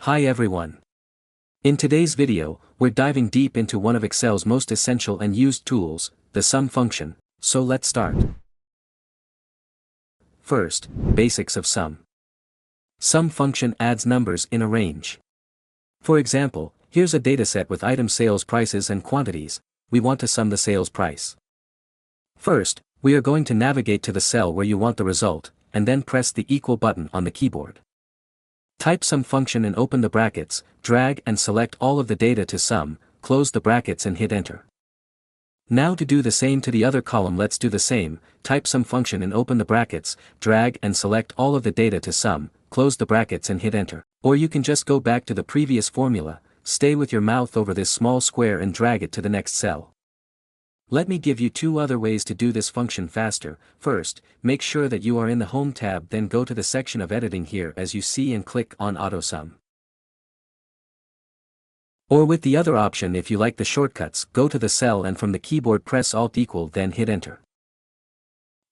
Hi everyone. In today's video, we're diving deep into one of Excel's most essential and used tools, the SUM function, so let's start. First, basics of SUM. SUM function adds numbers in a range. For example, here's a dataset with item sales prices and quantities. We want to sum the sales price. First, we are going to navigate to the cell where you want the result, and then press the equal button on the keyboard. Type SUM function and open the brackets, drag and select all of the data to sum, close the brackets and hit enter. Now to do the same to the other column, let's do the same, type SUM function and open the brackets, drag and select all of the data to sum, close the brackets and hit enter. Or you can just go back to the previous formula, stay with your mouse over this small square and drag it to the next cell. Let me give you two other ways to do this function faster. First, make sure that you are in the Home tab, then go to the section of editing here as you see and click on AutoSum. Or with the other option, if you like the shortcuts, go to the cell and from the keyboard press Alt equal then hit enter.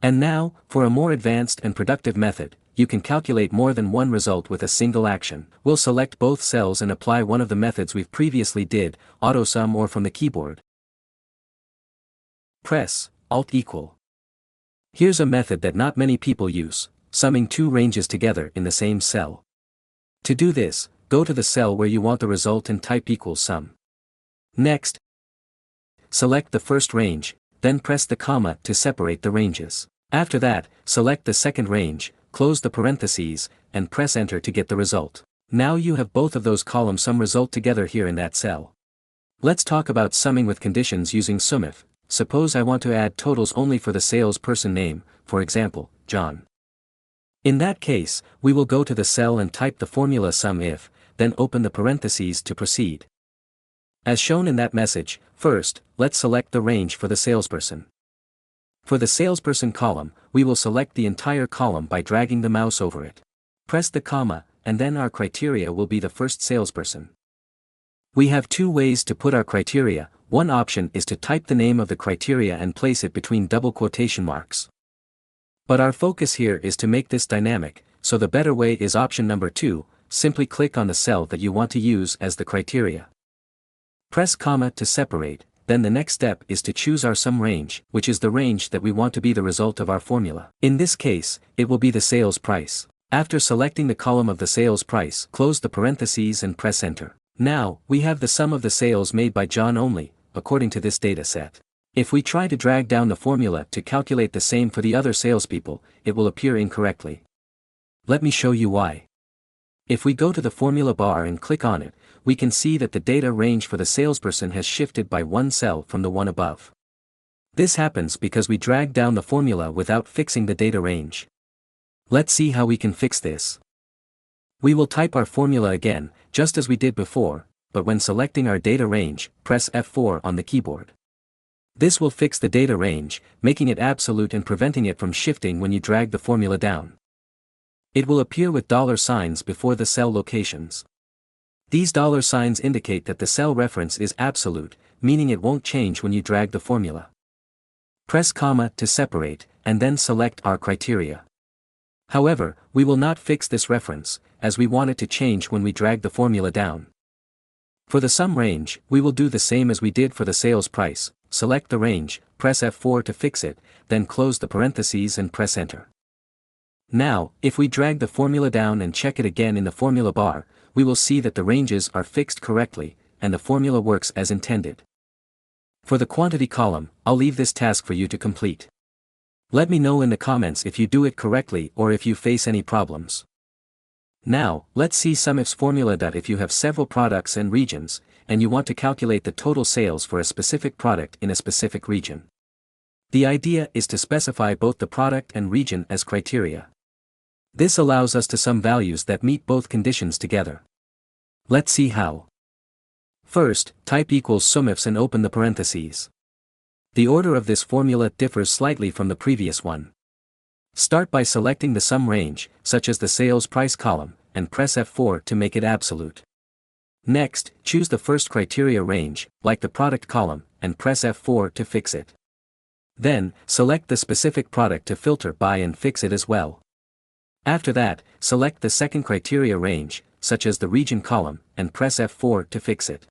And now, for a more advanced and productive method, you can calculate more than one result with a single action. We'll select both cells and apply one of the methods we've previously did, AutoSum or from the keyboard. Press Alt equal. Here's a method that not many people use, summing two ranges together in the same cell. To do this, go to the cell where you want the result and type equals sum. Next, select the first range, then press the comma to separate the ranges. After that, select the second range, close the parentheses, and press enter to get the result. Now you have both of those column sum result together here in that cell. Let's talk about summing with conditions using SUMIF. Suppose I want to add totals only for the salesperson name, for example, John. In that case, we will go to the cell and type the formula SUMIF, then open the parentheses to proceed. As shown in that message, first, let's select the range for the salesperson. For the salesperson column, we will select the entire column by dragging the mouse over it. Press the comma, and then our criteria will be the first salesperson. We have two ways to put our criteria. One option is to type the name of the criteria and place it between double quotation marks. But our focus here is to make this dynamic, so the better way is option number 2, simply click on the cell that you want to use as the criteria. Press comma to separate, then the next step is to choose our sum range, which is the range that we want to be the result of our formula. In this case, it will be the sales price. After selecting the column of the sales price, close the parentheses and press enter. Now, we have the sum of the sales made by John only, according to this data set. If we try to drag down the formula to calculate the same for the other salespeople, it will appear incorrectly. Let me show you why. If we go to the formula bar and click on it, we can see that the data range for the salesperson has shifted by one cell from the one above. This happens because we dragged down the formula without fixing the data range. Let's see how we can fix this. We will type our formula again, just as we did before, but when selecting our data range, press F4 on the keyboard. This will fix the data range, making it absolute and preventing it from shifting when you drag the formula down. It will appear with $signs before the cell locations. These $signs indicate that the cell reference is absolute, meaning it won't change when you drag the formula. Press comma to separate, and then select our criteria. However, we will not fix this reference, as we want it to change when we drag the formula down. For the sum range, we will do the same as we did for the sales price, select the range, press F4 to fix it, then close the parentheses and press enter. Now, if we drag the formula down and check it again in the formula bar, we will see that the ranges are fixed correctly, and the formula works as intended. For the quantity column, I'll leave this task for you to complete. Let me know in the comments if you do it correctly or if you face any problems. Now, let's see SUMIF's formula. If you have several products and regions, and you want to calculate the total sales for a specific product in a specific region. The idea is to specify both the product and region as criteria. This allows us to sum values that meet both conditions together. Let's see how. First, type equals SUMIFS and open the parentheses. The order of this formula differs slightly from the previous one. Start by selecting the sum range, such as the sales price column, and press F4 to make it absolute. Next, choose the first criteria range, like the product column, and press F4 to fix it. Then, select the specific product to filter by and fix it as well. After that, select the second criteria range, such as the region column, and press F4 to fix it.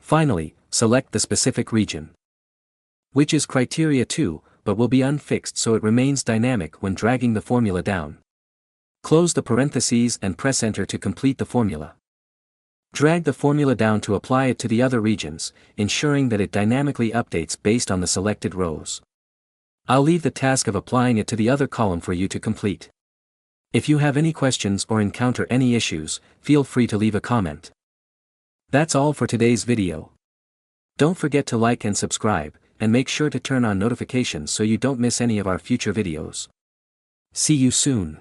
Finally, select the specific region, which is criteria 2, but will be unfixed so it remains dynamic when dragging the formula down. Close the parentheses and press Enter to complete the formula. Drag the formula down to apply it to the other regions, ensuring that it dynamically updates based on the selected rows. I'll leave the task of applying it to the other column for you to complete. If you have any questions or encounter any issues, feel free to leave a comment. That's all for today's video. Don't forget to like and subscribe, and make sure to turn on notifications so you don't miss any of our future videos. See you soon.